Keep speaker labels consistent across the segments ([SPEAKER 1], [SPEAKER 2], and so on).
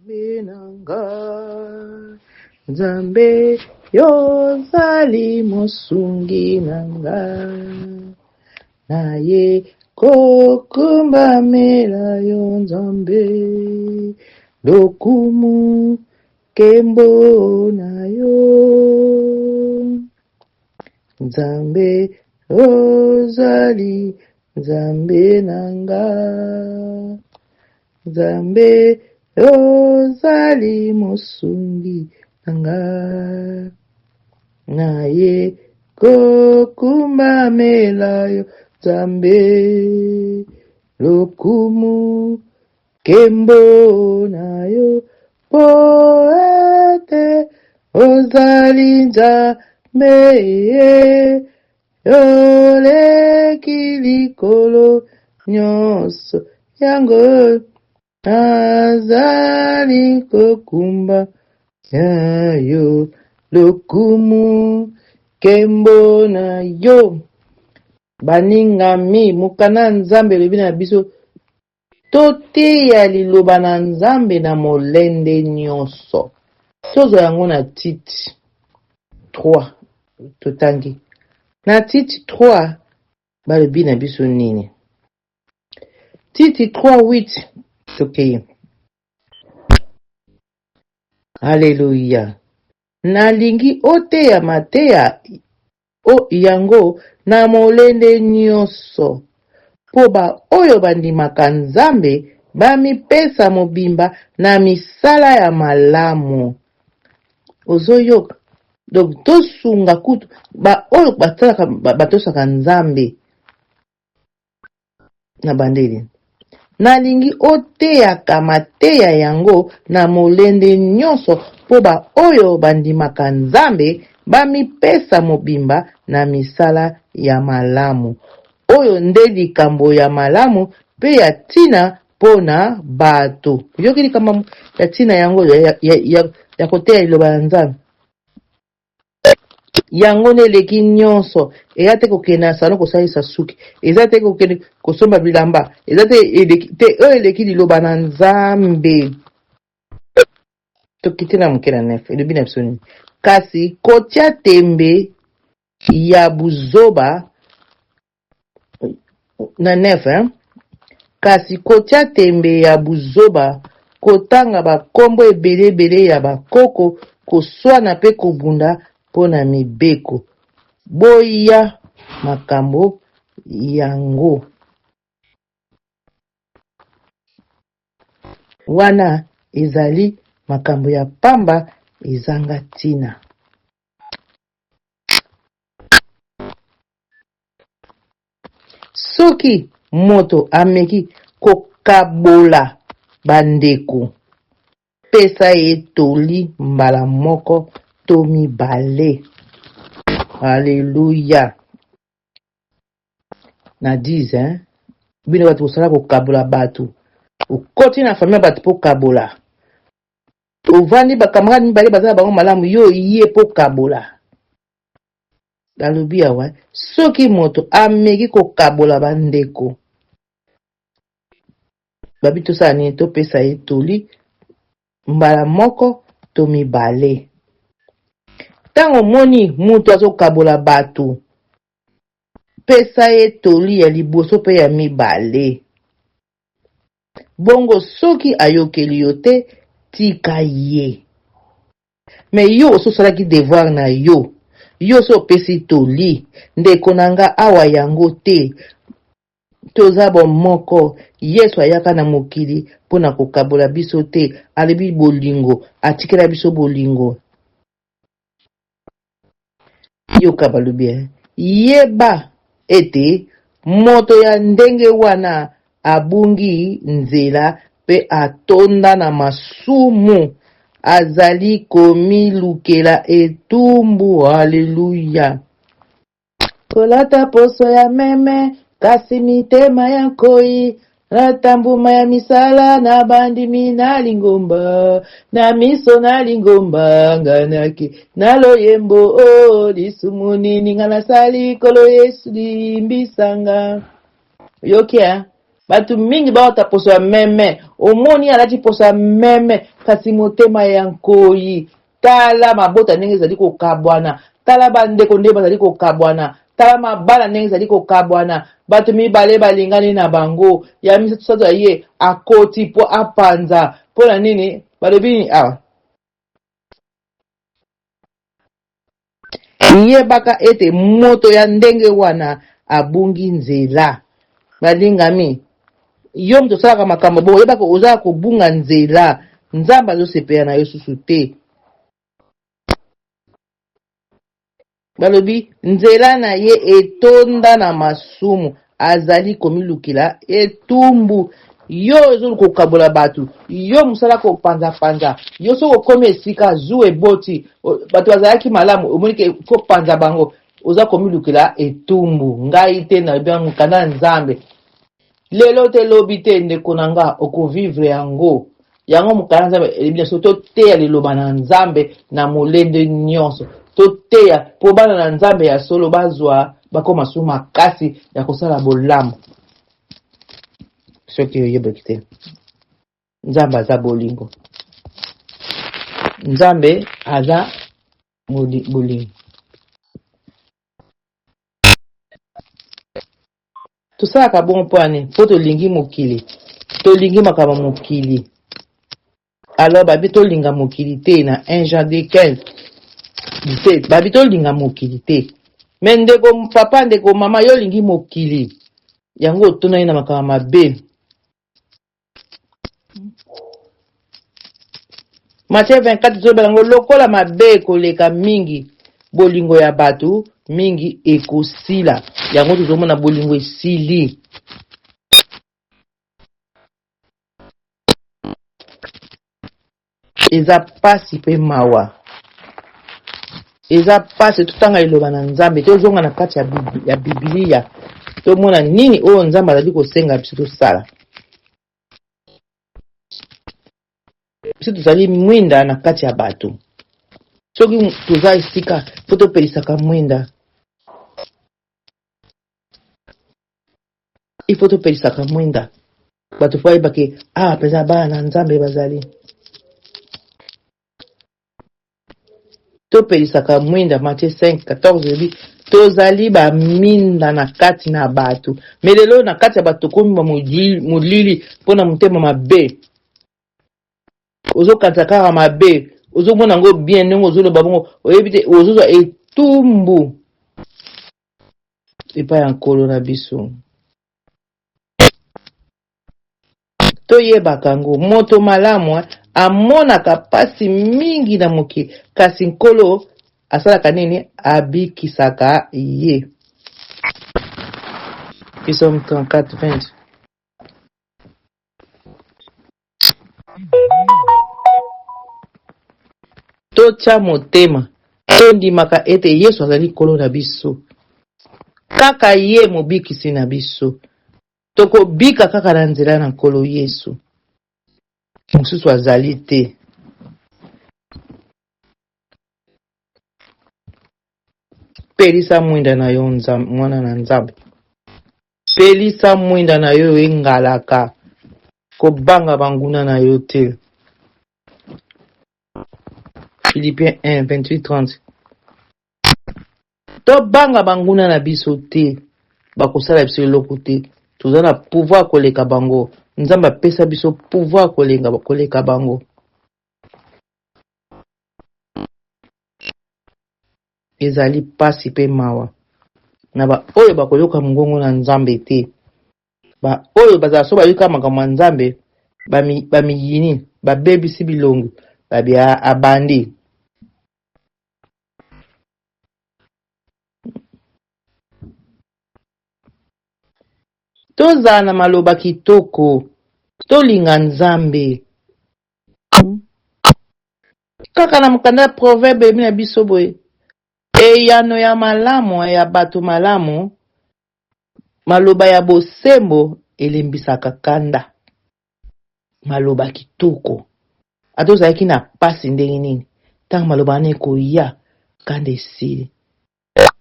[SPEAKER 1] Benanga Nzambe yozali mosungi nanga naye kokumba mela yo Nzambe lokumu kembo na yo Nzambe yozali Nzambe nanga Nzambe yozali mosungi nanga naye kokumba mela yo Nzambe lokumu kembo na yo poete ozali Nzambe yoleki likolo nyonso yango azali kokumba yayo lokumu kembo na yo. Baningami mukana Nzambe lobi na biso toteya liloba na Nzambe na molende nyonso. Tozo yango na Tite 3 totangi na Tite 3 balobi na biso nini? Tite 3:8 tokeye. Haleluya. Nalingi oteya mateya o yango na molende nyonso po ba oyo bandimaka Nzambe bamipesa mobimba na misala ya malamu. Ozoyoka donc tosunga kutu ba oyo batalaka batosaka Nzambe na bandeli. Nalingi oteyaka mateya yango na molende nyonso po ba oyo bandimaka Nzambe bamipesa mobimba na misala ya malamu. Oyo nde likambo ya malamu pe ya tina pona bato. Yoki likambo ya tina yango ya koteya liloba ya Nzambe. Yango neleki nyonso eza te kokende na salon kosalisa suki, eza te kokende kosomba bilamba, eza te eleki liloba na Nzambe. Tokite na moke na nef elobi na biso nini? Kasi kotia tembe ya buzoba na nef kasi kotia tembe ya buzoba kotanga bakombo ebele ya bakoko koswana pe kobunda pona mibeko. Boya makambo yango wana ezali makambo ya pamba ezanga tina. Soki moto ameki kokabola bandeko pesa etoli mbala moko to mibale. Haleluya. Na 10 bino bato kosala kokabola bato okoti na famille bato po kabola ovandi bakamarade mibale bazala bango malamu yo ye po kabola. Alobi awa soki moto ameki kokabola bandeko babi tosala nini? Topesa etoli mbala moko to mibale. Tango moni mutu azokabola bato pesa etoli ya liboso pe ya mibale. Bongo soki ayokeli yo te tika ye. Me yo ososalaki devoir na yo. Yo so pesi toli ndeko nanga awa yango te. Toza bon moko. Yesu ayaka na mokili pona kokabola biso te. Alebi bolingo atikela biso bolingo. Yo kabalobi yeba ete moto ya ndenge wana abungi nzela pe atonda na masumu azali komilukela etumbu. Haleluya. Kolata poso ya meme kasi mitema ya koi natambuma ya misala na bandimi na lingomba na miso na lingomba nganaki na loyembo lisumuni ninga na sali kolo Yesu limbisanga. Yokia batu mingi baota poso ya meme omoni alati poso ya meme kasi motema ya nkoi tala mabota ndenge ezali kokabwana tala bandeko nde bazali kokabwana tala mabala ndenge ezali kokabwana bato mibale balingani na bango ya misato sato ye akoti po apanza po na nini balobi nini awa yebaka ete moto ya ndenge wana abungi nzela balingami yo moto osalaka makambo bo oyebaka ozala kobunga nzela nzambe azosepela na yo susu te balobi nzela na ye etonda na masumu azali komilukila etumbu yo ezoluka kokabola bato yo mosala kopanza-panza yo soki okomi esika zu eboti bato bazalaki malamu omonike fo panza bango oza komilukila etumbu ngai te na mokanda nzambe lelo te lobi te ndeko na nga okovivre yango mokanda nzambe elebina so toteya liloba na nzambe na molende nyonso toteya po bana na nzambe ya solo bazwa bakoma su makasi ya kosala bolamu soki oyebaki te nzambe aza bolingo nzambe aza bolingo tosalaka bongo mpo ani mpo tolingi mokili tolingi makambo mokili alors babi tolinga mokili te na 1 Jean 15 17 babi tolinga mokili te me ndeko papa ndeko mama yo olingi mokili yango otonani na makambo mabe Matthieu 24 tozobela yango lokola mabe koleka mingi bolingo ya bato mingi ekosila yango tozomona bolingo esili eza pasi mpe mawa eza pasi totanga liloba na nzambe tozonga na kati ya bibilia tomona nini oyo nzambe azali kosenga biso tosala biso tozali mwinda na kati ya bato soki toza esika po topelisaka mwinda ifo topelisaka mwinda bato po ayebake mpenza bana na nzambe bazali topelisaka mwinda Matthieu 5:14 ebi tozali baminda na kati na bato me lelo na kati ya bato komi molili mpona motema mabe ozokanisa kaka mabe ozomona yango bien ndenge ozoloba bongo oyebi te ozozwa etumbu epai ya nkolo na biso toyebaka yango moto malamu amonaka pasi mingi na mokili kasi nkolo asalaka nini abikisaka ye Psalm 34:20 totya motema tondimaka ete yesu azali nkolo na biso kaka ye mobikisi na biso tokobika kaka na nzela na nkolo yesu mosusu azali te pelisa mwinda na yo mwana na nzambe pelisa mwinda na yo engalaka kobanga banguna na yo te Philippiens 1:28-30 tobanga banguna na biso te bakosala biso eloko te toza na pouvoir koleka bango nzambe apesa biso pouvoir koleka bango ezali pasi mpe mawa na baoyo bakoyoka mongongo na nzambe te baoyo bazala so bayoka makambo ya nzambe bamiyini babebisi bilongo babia abandi tozala na maloba kitoko tolinga nzambe kaka na mokanda ya proverbe ebi na biso boye eyano ya malamu ya bato malamu maloba ya bosembo elembisaka kanda maloba kitoko ata ozalaki na pasi ndenge nini ntango maloba wana ekoya kanda esili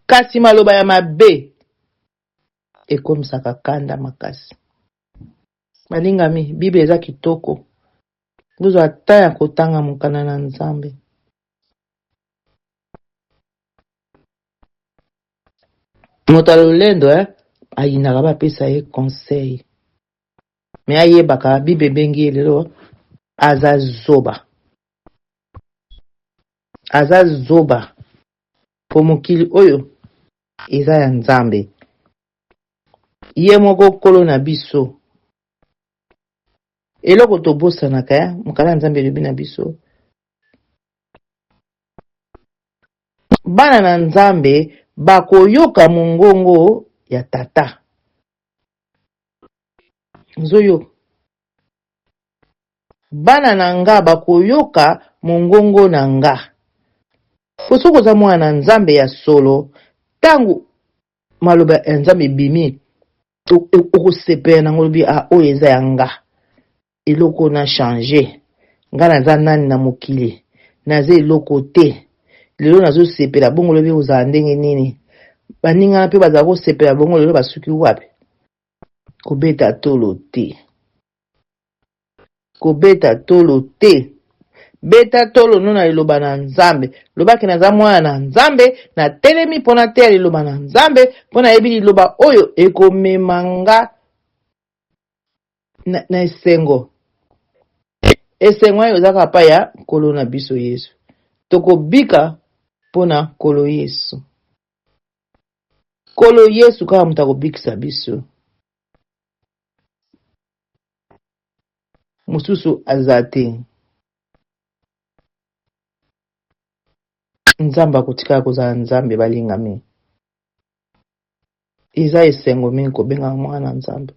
[SPEAKER 1] kasi maloba ya mabe ekomisaka kanda makasi Balingami, Bible eza kitoko. Bozwa ata ya kotanga mokanda na Nzambe. Moto alolendo ayinaka bapesa ye conseil. Me ayebaka Bible bengi ye lelo aza zoba. Aza zoba. Po mokili oyo eza ya Nzambe. Ye moko kolo na biso. Eloko tobosanaka mokala Nzambe elobi na biso. Bana na Nzambe bakoyoka mongongo ya tata. Nzoyo. Bana na nga bakoyoka mongongo na nga. Posoko za mwana Nzambe ya solo, tangu maloba ya Nzambe bimi, okosepela nango lobi oyo eza ya nga. Eloko na changer. Nga naza nani na mokili. Naza eloko te. Lelo nazo sepela bongo lobi ozala ndenge nini. Baninga mpe bazala kosepela bongo lelo basuki wapi. Kobeta tolo te. Kobeta tolo te. Beta tolo nona liloba na Nzambe. Lobaki naza mwana na Nzambe, na telemi pona te liloba na Nzambe, pona yebi liloba oyo ekomemanga na esengo. Esengo ayo zaka pa ya kolo na biso Yesu. Tokobika pona kolo Yesu. Kolo Yesu kaka muta kobikisa biso. Mususu azate. Nzambe akotika kozala Nzambe balingami. Eza esengo mingi kobenga mwana Nzambe.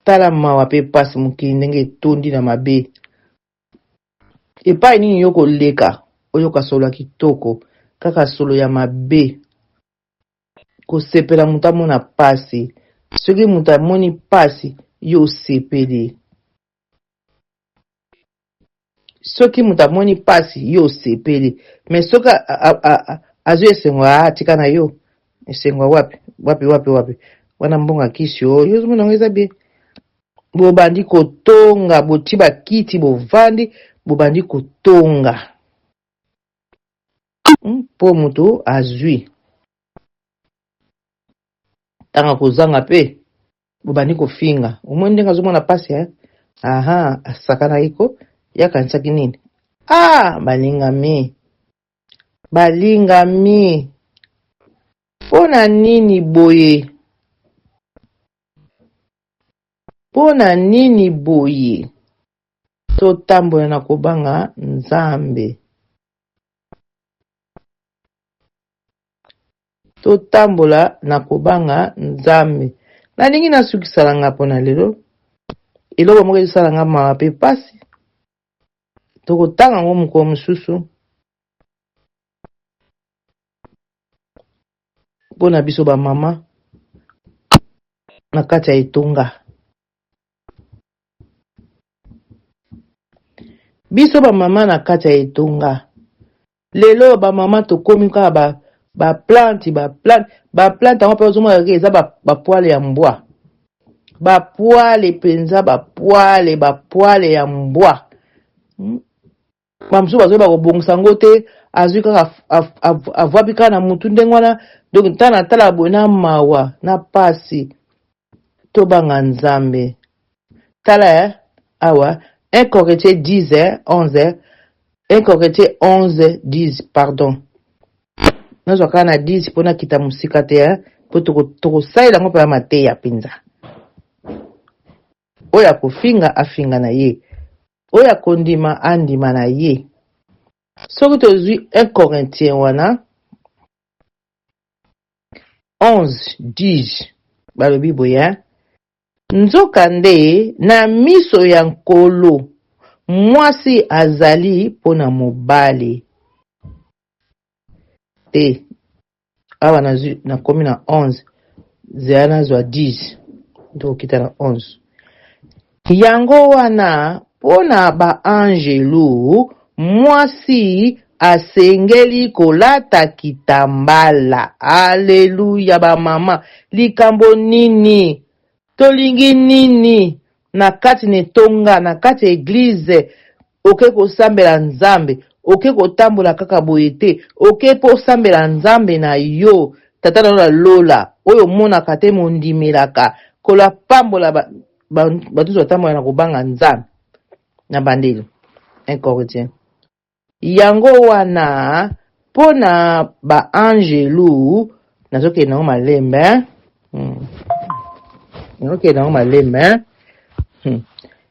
[SPEAKER 1] Tala mawa pe pasi mokili ndenge etondi na mabe. Epai nini yoko leka oyoka solo ya kitoko kaka solo ya mabe. Kosepela muta mona pasi. Soki muta moni pasi yo sepeli. Soki muta moni pasi yo sepeli. Me soka azo esengo atika na yo. Esengo wapi. Wana mbonga kisi yo mona ngeza be. Bobandi kotonga, botiba kiti bovandi, bobandi kotonga. Po mutu azwi. Tanga kozanga pe, bobandi kofinga. Umwe ndenga zomona pasi asakana iko, yaka nsaki nini? Balingami. Balingami. Pona nini boye? Pona nini boye? Totambola na kobanga Nzambe. Totambola na kobanga Nzambe. Nalingi nasukisala nga pona lelo. Eloko moko ezosala nga mawa pe pasi. Tokotanga ngo mokolo mosusu. Pona biso ba mama na kati ya etonga. Biso ba mama na kati ya etonga. Lelo ba mama tokomi kaka ba plante ango pe ozomona ke eza ba poale ya mbwa. Ba poale penza ba poale ya mbwa. Mamsu bazo ba kobongisa ngo te azwi kaka avwapi kaka na mutu ndenge wana. Donc tala boye na mawa na pasi tobanga Nzambe. Tala awa 1 Corinthiens 10 11 1 Corinthiens 11 10 pardon. Nazo kana 10 pona kita musika te po tokosaila ngo pa mateya pinza. Oya kofinga afinga na ye. Oya kondima andima na ye. Soki tozwi 1 Corinthiens wana 11 10 balobi boya. Nzoka nde na miso ya nkolo mwasi azali pona mobali te. Awa na komi na 11 zea nazwa 10 ndo kita na 11. Yango wana pona ba angelu mwasi asengeli kolata kitambala. Aleluya ba mama. Likambo nini? tolingi nini na kati netonga na kati eglize oke kosambela nzambe oke kotambola kaka boye te oke posambela nzambe na yo tata na yo na lola oyo omonaka te mondimelaka kola pambola batusu batambola na kobanga nzambe na bandelo incoritien yango wana mpo na baangelu nazokende nango malembe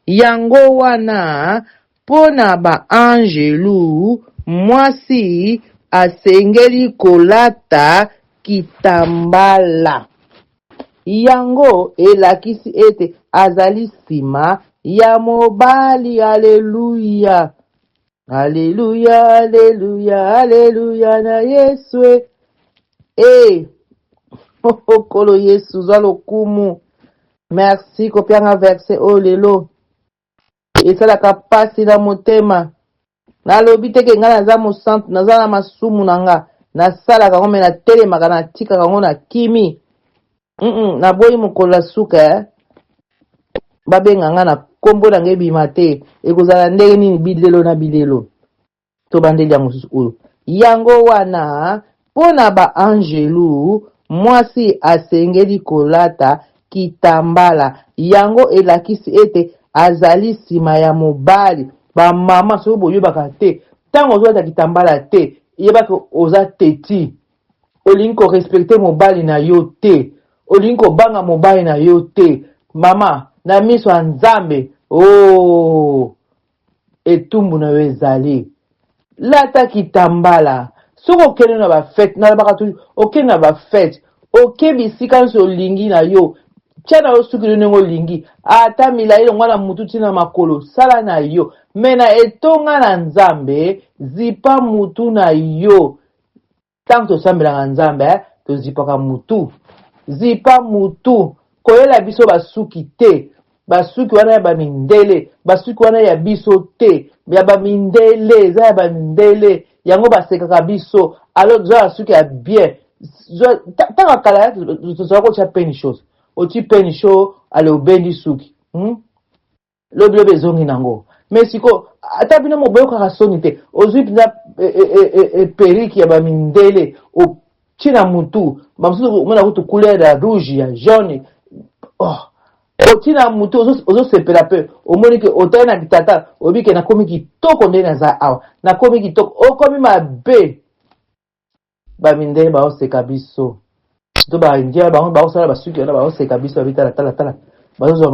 [SPEAKER 1] yango wana mpo na baangelu mwasi asengeli kolata kitambala yango elakisi ete azali nsima ya mobali. Aleluya, aleluya, aleluya, aleluya na Yesu. Okolo Yesu zwa lokumu. Merci kopianga verse oyo lelo esalaka pasi na motema. Nalobi teke nga naza mosantu naza na masumu na nga nasalaka ngo me natelemaka natikaka ngo na kimi. Naboyi mokolo ya suka babenga nga na kombo na nga ebima te ekozala ndenge nini bilelo na bilelo to bandeli ya mosusu oyo. Yango wana mpo na baangelu mwasi asengeli kolata kitambala yango elakisi ete azali nsima ya mobali. Bamama soki boyebaka te ntango ozolata kitambala te yebaki oza teti olingi korespecte mobali na yo te olingi kobanga mobali na yo te. Mama na miso ya Nzambe etumbu na yo ezali lata kitambala soki okende na bafete nalobaka tu okende na bafete oke bisika nyonso olingi na yo tia na yo suki ndenge olingi ata milai longwa na mutu tina makolo sala na yo me na etonga na Nzambe zipa mutu na yo. Tango tosambelaka Nzambe tozipaka mutu zipa mutu koyela biso basuki te basuki wana ya bamindele basuki wana ya biso te ya bamindele eza ya bamindele yango basekaka biso alors zwa basuki ya bien tanga kala tozala kotia peni chose oti peni show ale obendi suki lobi ezongi nango mais siko ata bino moboyokaka soni te ozwi mpenza periki ya bamindele otina mutu bamosusu omona kutu couleur ya rouge ya jaune otina mutu ozosepela mpe omoni ke otali na kitata obike nakomi kitoko ndenge naza awa nakomi kitoko okomi mabe. Bamindele baoseka biso to baindia bango baosala basuki wana baoseka biso babitalatala bazozwa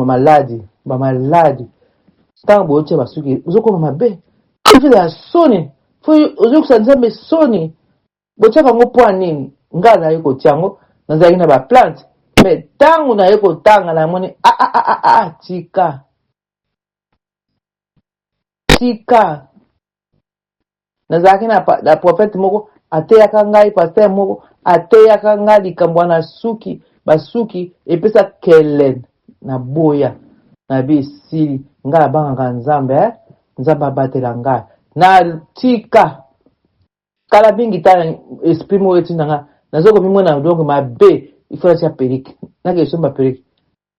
[SPEAKER 1] bamaladi ntango boyotia basuki ozokoma mabe ofela soni ozokusa Nzambe soni botiaka yango mpo nini. Ngai naye kotia yango nazalaki na baplante me ntango naye kotanga namoni tika nazalaki na profete moko ateyaka ngai paster moko ateyaka ngai likambo wana suki basuki epesa kelen na boya na bisili ngai abangaka Nzambe Nzambe abatela ngai na tika kala bingi tala esprit moko etinda ngai nazokomimona donc mabe ifona tia perike nakesomba perike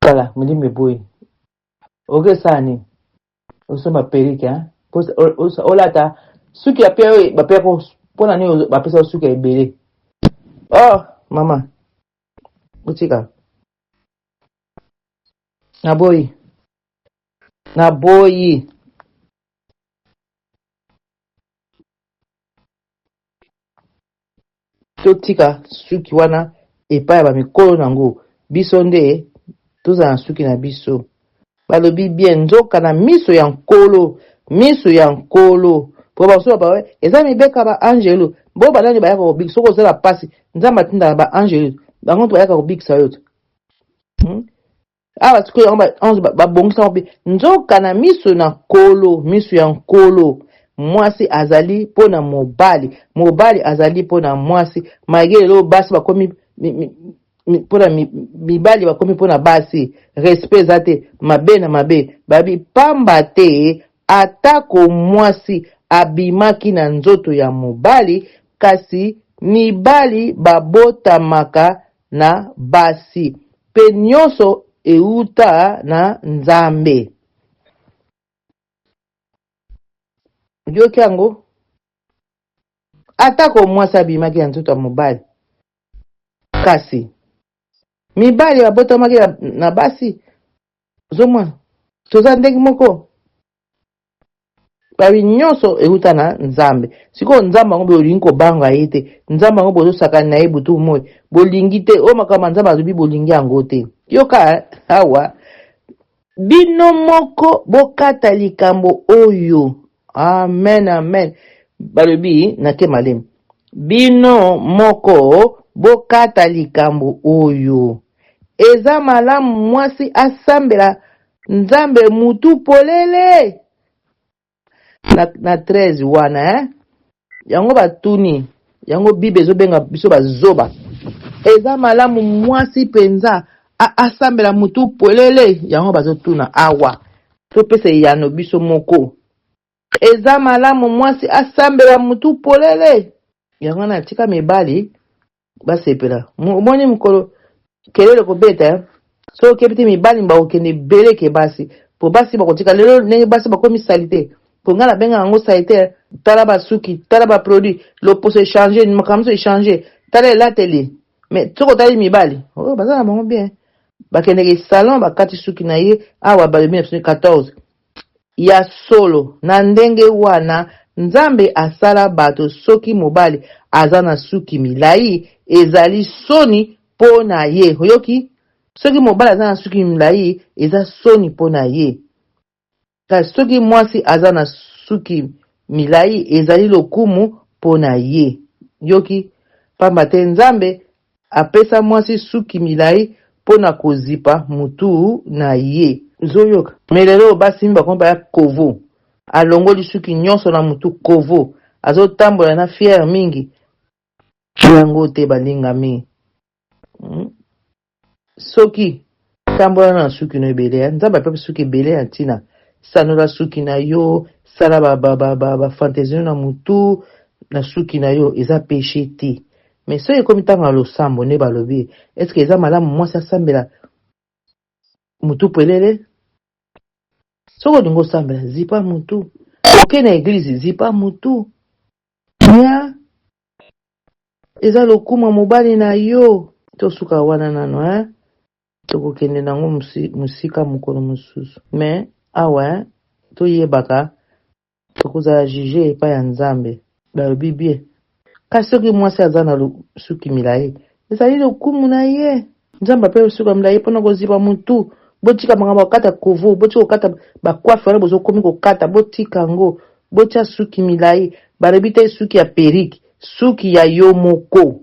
[SPEAKER 1] kala mulimi boyi okesani osomba perike olata suki ya pia oyo bapeko mpona nini bapesa suki ya ebele. Mama otika naboyi totika suki wana epai ya bamikolo nango biso nde tozala na suki na biso balobi bien nzoka na miso ya nkolo po basoba bawe eza mibeka baangelu bo banani bayaka kobikisa soko ozala pasi Nzambe atindaka baangelu bango to bayaka kobikisa yo awa sikoyo yango babongisa mpe nzoka na miso ya nkolo mwasi azali mpo na mobali azali mpo na mwasi malgré lelo basi bakomi mpona mibali bakomi mpona basi respect eza te mabe na mabe babi pamba te atako mwasi abimaki na nzoto ya mobali kasi mibali babotamaka na basi pe nyonso euta na Nzambe. Yoki yango atako mwasi abimaki ya nzoto ya mobali, kasi mibali babotamaki na basi zomwana toza ndenge moko, babi nyonso euta na Nzambe. Sikoyo Nzambe yango bolingi kobanga ye te, Nzambe yango bozosakana na ye butu moi, bolingi te o makambo Nzambe azobi bolingi yango te. Yoka awa bino moko bokata likambo oyo. Amen, amen. Balobi na ke malemu, bino moko bokata likambo oyo. Eza malamu mwasi asambela Nzambe mutu polele. Na 13 wana yango batuni yango Bible ezobenga biso bazoba. Eza malamu mwasi penza asambela mutu polele, yango bazotuna awa topesa yano biso moko. Eza malamu mwasi asambela mutu polele, yango na tika mibali basepela. Moni mukolo kelele kobeta so kepiti mibali bakokende beleke basi po basi bakotika lelo ndenge basi bakomi salite po ngala benga yango salite. Tala basuki, tala ba produit, l'opposé échanger, makamso échanger, tala elateli. Mais toko tali mibali baza na bango bien, bakendeke salon bakati suki na ye awa balobi 14 ya solo. Na ndenge wana Nzambe asala bato soki mobali aza na suki milai ezali soni po na ye. Oyoki, soki mobali aza na suki milai eza soni po na ye, kasi soki mwasi aza na suki milai ezali lokumu po na ye. Yoki, pamba te Nzambe apesa mwasi suki milai po na kozipa mutu na ye. Zoyoka melelo basimi bakomba ya kovo, alongoli suki nyonso na mutu kovo, azotambola na fiere mingi. Yango te balingami. Soki tambola na suki no ebele, Nzambe apepa suki ebele ya ntina. Sanola suki na yo, sala ba fantaisie na mutu na suki na yo, eza péché te. Mais soki ekomi ntango na losambo nde balobi, eske eza malamu mwasi asambela mutu pelele? Soko olingi osambela zipa mutu, oke na eglize zipa mutu ya eza lokuma mobali na yo. Tosuka wana nano tokokende nango musika mokolo mosusu. Mais awa toyebaka tokozala juge epai ya Nzambe. Balobi bien, kasi soki mwasi aza na suki milai ezali lokumu na ye. Nzambe ape suki milai mpona kozipa mutu. Botika makambo kokata kovo, botika kokata bakwafe wana bozokomi kokata, botika yango, botia suki milai. Balobi te suki ya periki, suki ya yo moko,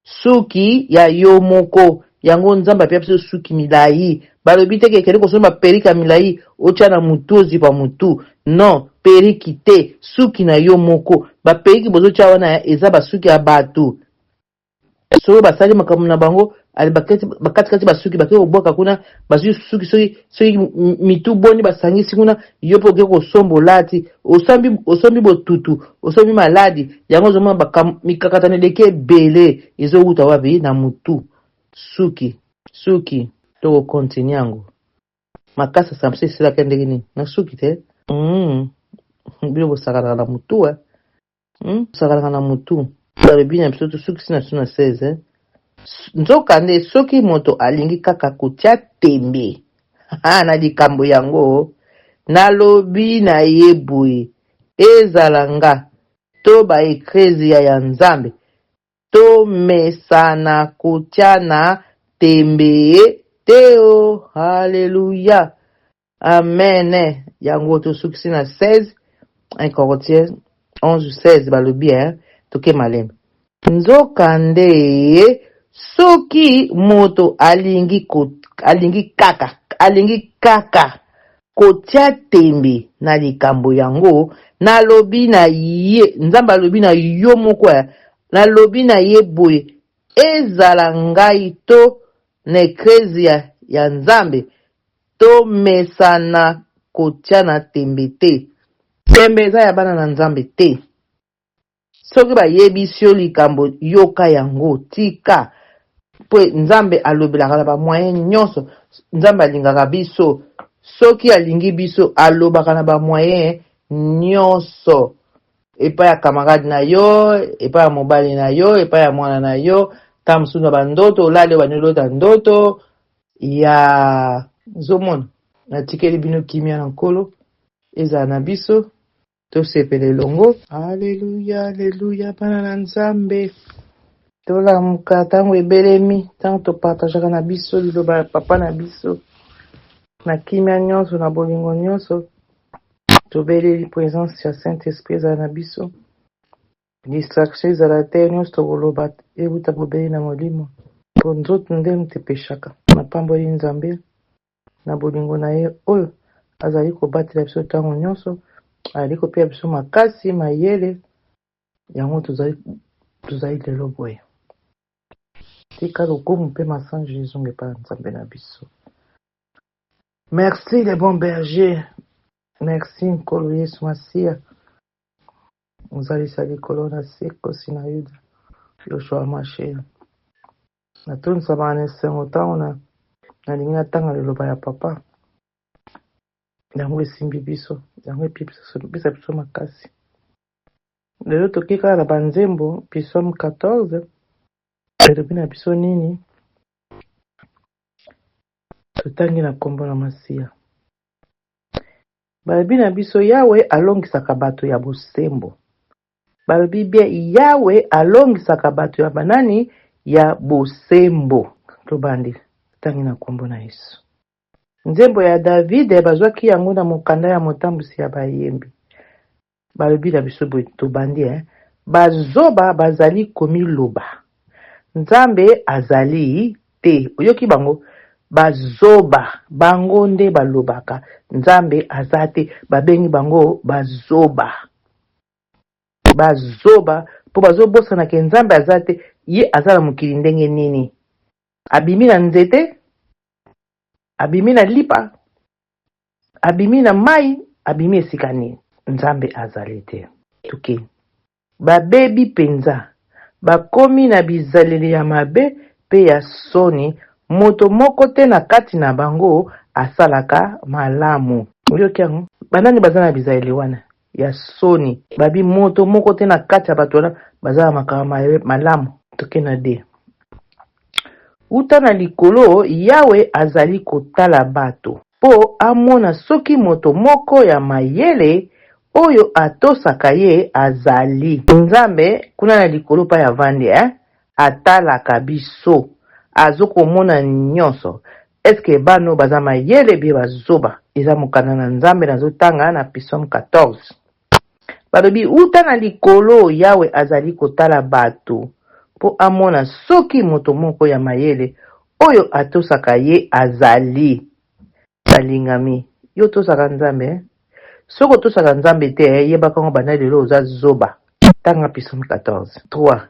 [SPEAKER 1] suki ya yo moko. Yango Nzambe ape biso suki milai. Balobi te kekende kosomba periki ya milai otia na mutu ozipa mutu. Non, periki te, suki na yo moko. Ba periki bozotia wana eza basuki ya bato. So basali makambo na bango ali bakati basuki bakeke kobwaka kuna basuki soki mitu boni basangisi kuna yo mpe okeke kosomba olati osombi botutu osombi maladi. Yango ozomona mikakatano eleki ebele ezowuta wapi na mutu. Suki tokokontini yango makasa samse esilaka ndenge nini na suki te. Bino bosakanaka na mutu bosakanaka na mutu. Balobi na biso suki sina 16 nzoka nde soki moto alingi kaka kotia tembe na likambo yango, nalobi na ye boye ezala nga to ba eklezia ya Nzambe tomesana kotia na tembe teo. Haleluya, amen. Yango to suki sina 16 1 Corinthiens 11:16 balobi toke malema. Nzokande soki moto alingi kaka kotia tembe na likambo yango, nalobi na ye, Nzambe alobi na yo moko nalobi na ye boye ezala ngai to na eklezia ya Nzambe tomesana kotia na tembe te. Tembe eza ya bana na Nzambe te. Soki bayebisi yo likambo yoka yango tika po Nzambe alobelaka na ba moyen nyonso. nzambe alingaka biso soki alingi biso alobaka na ba moyen nyonso epai ya camarade na yo, epai ya mobali na yo, epai ya mwana na yo, ta mosusu na bandoto olale banilota ndoto ya zomona. Natikeli bino kimia na nkolo ezala na biso tosepele elongo. Aleluya, aleluya, bana na nzambe tolamuka ntango ebelemi, ntango topartageaka na biso liloba ya papa na biso na kimia nyonso na bolingo nyonso. Tobeleli présence ya Saint-Esprit ezala na biso, distraction ezala te, nyonso tokoloba euta bobeli na molimo mpo nzoto nde mutepeshaka. Napamboli nzambe na bolingo na ye oyo azali kobatela biso ntango nyonso, azali kopesa biso makasi mayele yango tozali lelo boye. Tika lokumu mpe masange ezonga epai ya nzambe na biso. Merci les bons bergers, merci nkolo Yesu Masiya ozalisa likolo na se kosi na yuda Yoshua Mashiach. Natondisa bana esengo ntango nalingi natanga liloba ya papa yango esimbi biso, yango epesa biso makasi. Lelo toki kaka na banzembo Psaume 14 elobi na biso nini? Totangi na kombo na Masiya. Balobi na biso Yawe alongisaka bato ya bosembo. Balobi bien Yawe alongisaka bato ya banani ya bosembo. Tobandi totangi na kombo na Yesu. Nzembo ya David bazwaki yango na mokanda ya motambusi ya bayembi. Balobi na biso boye tobandi bazoba bazali komiloba Nzambe azali te. Oyoki bango bazoba bango nde balobaka Nzambe aza te, babengi bango bazoba. Bazoba po bazobosana ke Nzambe aza te, ye azala mokili ndenge nini? Abimi na nzete, abimi na lipa, abimi na mai, abimi esika nini? Nzambe azali te. Tuki babebi penza bakomi na bizaleli ya mabe pe ya soni, moto moko te na kati na bango asalaka malamu. Oyoki yango? Banani baza na bizaleli wana ya soni, babi moto moko te na kati ya bato wana baza makama malamu. Toke na de uta na likolo Yawe azali kotala bato po amona soki moto moko ya mayele oyo atosaka ye azali. Nzambe kuna na likolo pa ya vandi atalaka biso, azokomona nyonso. Eske bano baza mayele bie bazoba? Eza mokanda na Nzambe nazotanga na Psaume 14. Balobi uta na likolo Yawe azali kotala bato po amona soki moto moko ya mayele oyo atosaka ye azali. Balingami, yo tosaka Nzambe soko tosaka Nzambe te yebaka ngo bana lelo oza zoba. Tanga Psaume 14:3.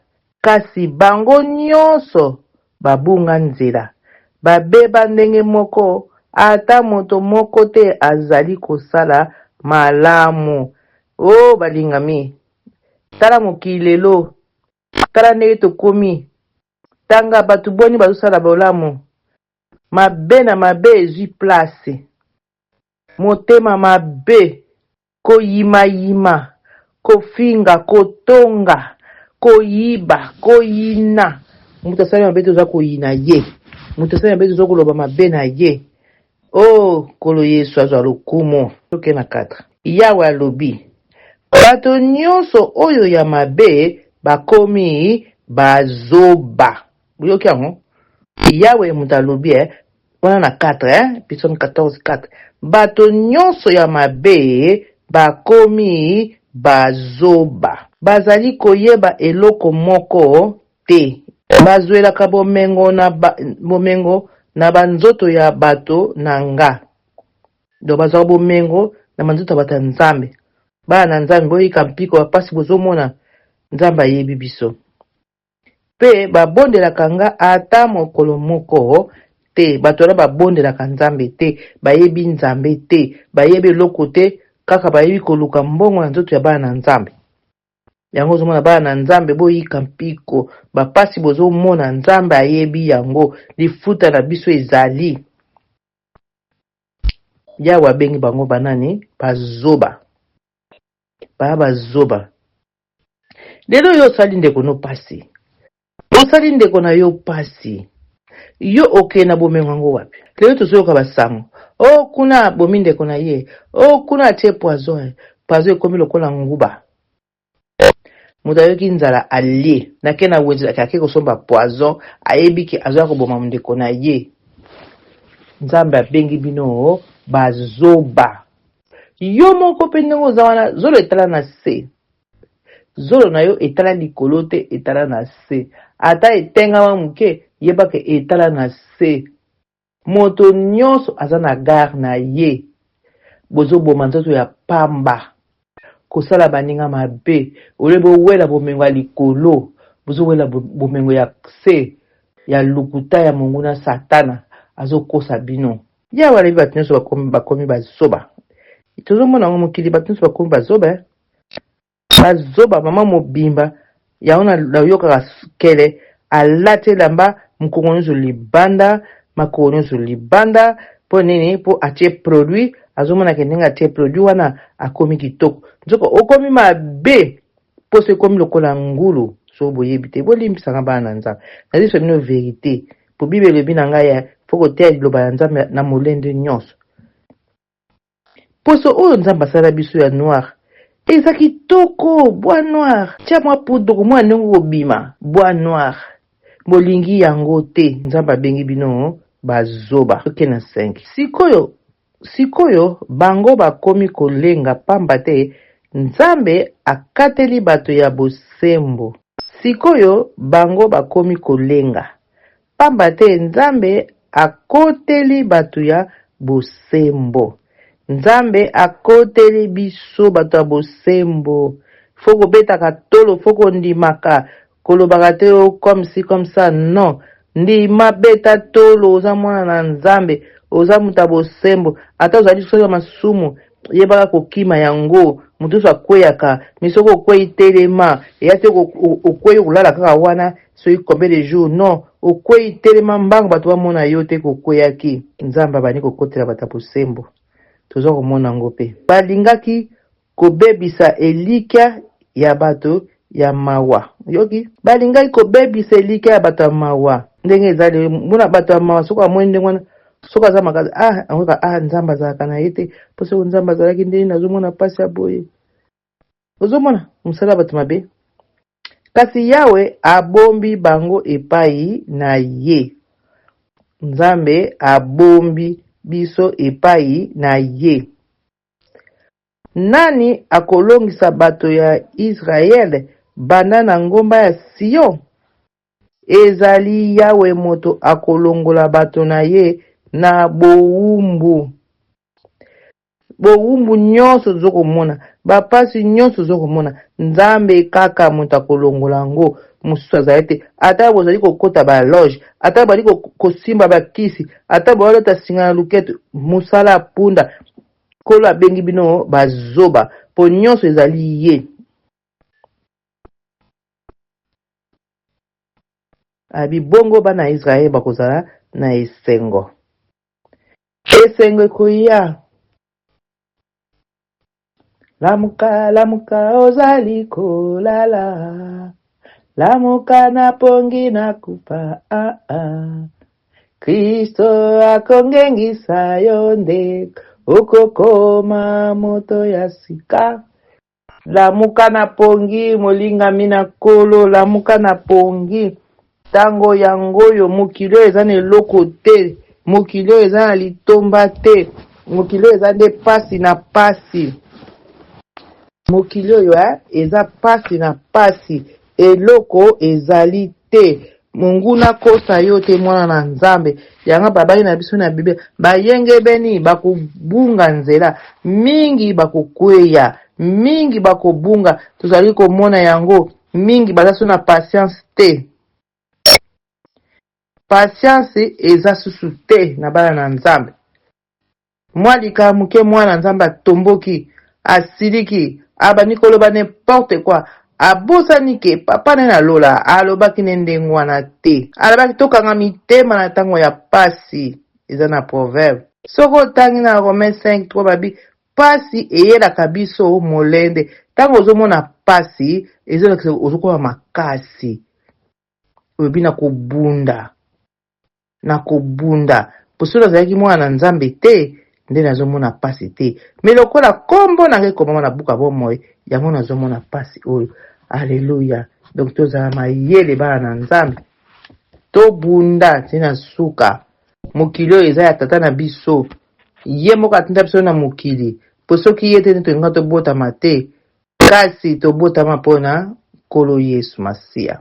[SPEAKER 1] Kasi bango nyonso babunga nzela, babeba ndenge moko, ata moto moko te azali kosala malamu. Oh balingami, tala mokili lelo, tala ndenge tokomi. Tanga bato boni bazosala bolamu, mabe na mabe ezwi place, motema mabe, koyima, kofinga, kotonga, koyiba, koyina. Mutu asali mabe toza koyina ye, mutu asali mabe toza koloba mabe na ye. Oh kolo Yesu azwa lokumu. Toke na 4. Yawe alobi bato nyonso oyo ya mabe bakomi bazoba. Buyoki yango? Yawe mutu alobi wana na 4 Psaume 14:4. Bato nyonso ya mabe bakomi bazoba, bazali koyeba eloko moko te, bazwelaka bomengo na banzoto ya bato na nga. Do bazwaka bomengo na banzoto ya bato ya Nzambe. Bana na Nzambe boyika mpiko bapasi bozomona Nzambe ayebi biso. Pe babondelaka nga ata mokolo moko te. Bato wana babondelaka Nzambe te, bayebi Nzambe te, bayebi eloko te, kaka bayebi koluka mbongo na nzoto ya bana na Nzambe. Yango ozomona bana na Nzambe boyika mpiko bapasi bozomona Nzambe ayebi yango, lifuta na biso ezali. yawe abengi bango banani bazoba bazoba. Lelo yo osali ndeko no pasi, osali ndeko na yo pasi, yo okena bomengo yango wapi? Lelo tozoyoka basango, o kuna bomi ndeko na ye, o kuna atie poison ekomi lokola nguba. Moto ayoki nzala alie nake na wenze ake kosomba poison, ayebiki azoya koboma ndeko na ye. Nzambe abengi bino bazoba. Yo moko pe ndenge oza wana, zolo etala na se, zolo na yo etala likolo te, etala na se. Ata etengama muke yebake etala na se. Moto nyonso aza na gare na ye. Bozoboma nzoto ya pamba, kosala baninga mabe, ole bowela bomengo ya likolo, bozowela bomengo ya se, ya lukuta ya monguna satana azokosa bino. Yawe alebi bato nyonso bakomi bazoba. Tozomona ngo mokili bato nyonso bakomi bazoba. Bazoba mama mobimba ya ona nayokaka kele alati elamba mokongo nyonso libanda, makolo nyonso libanda. Po nini? Po atie produit, azomona ke ndenge atie produit wana akomi kitoko. Nzoko okomi mabe poso ekomi lokola ngulu. So boyebi te bolimbisanga bana na Nzambe. Nazi so bino verite. Po Bible elobi na ngai ya foko te liloba ya Nzambe na molende nyonso. Poso oyo Nzambe asala biso ya noir, eza kitoko, bois noir. Tia mwa poudre mwa ndenge kobima, bois noir. Bolingi yango te. Nzambe abengi bino bazoba. Oke na 5. Sikoyo bango bakomi kolenga pamba te Nzambe akateli bato ya bosembo. Sikoyo bango bakomi kolenga pamba te Nzambe akoteli bato ya bosembo. Nzambe akoteli biso bato ya bosembo. Foko betaka tolo, foko ndimaka, kolobaka te comme si comme ça, non. Ndima beta tolo, oza mwana na Nzambe, oza muta bosembo. Ata ozali kusala masumu, yebaka kokima yango, mutu so akweyaka, misoko okwei telema, eyate okwei kulala kaka wana, soki combien de jours, non. Okwei telema mbango bato bamona yo te kokweyaki. Nzambe abandi kokotela bato ya bosembo. Toza komona ngo pe. Balingaki kobebisa elikya ya bato ya mawa. Yoki balingaki kobebisa elikya ya bato ya mawa. Ndenge ezali muna bato ya mawa soko amwe ndenge wana soko aza makazi angoka Nzambe azalaka na ye te. Po soko Nzambe azalaki ndenge nazomona pasi ya boye. Ozomona mosala bato mabe. Kasi Yawe abombi bango epai na ye. Nzambe abombi biso epai na ye. Nani akolongisa bato ya Israel banda na ngomba ya Sion? Ezali Yawe moto akolongola bato na ye na bowumbu. Bowumbu nyonso zokomona, bapasi nyonso zokomona. Nzambe kaka moto akolongola ngo. Mosusu azali te. Ata bozali kokota ba loge, ata bali kosimba bakisi, ata bolota singa na luketo, musala punda. Kolo abengi bino bazoba, po nyonso ezali ye. Abibongo bana Israel bakozala na esengo. Esengo ekoya. Lamuka, lamuka ozali kolala. Lamuka na pongi na kupa Kristo akongengisa yonde okokoma moto ya sika. Lamuka na pongi molingami na kolo, lamuka na pongi. Tango yangoyo mokilo eza na eloko te, mokilo eza na litomba te, mokilo eza nde pasi na pasi. Mokilo yo eza pasi na pasi, eloko ezali te. Monguna kosa yo te mwana na Nzambe. Yanga babaki na biso na Biblia bayenge beni bakobunga nzela, mingi bakokweya, mingi bakobunga. Tozali komona yango mingi bazaso na patience te. Patience eza susu te na bana na Nzambe. Mwalika muke mwana Nzambe atomboki, asiliki, abani koloba n'importe quoi. Abosani ke papa na lola alobaki nendengwana te. Alobaki tokanga mitema na tango ya pasi. Eza na proverbe. Soko otangi na Romains 5:3 babi pasi eyelaka biso molende. Tango ozomona pasi ezolakisa ozokola makasi. Oyebi na kobunda poso nazalaki mwana na Nzambe te nde nazomona pasi te, me lokola kombo na ngai komama na buka bomoi yango nazomona pasi oyo. Alleluya. Donc tozala mayele bana na Nzambe, tobunda tina suka. Mokili oyo eza ya tata na biso, ye moko atinda biso na mokili po soki ye te nde tolinga tobotama te, kasi tobotama mpona Nkolo Yesu Masiya.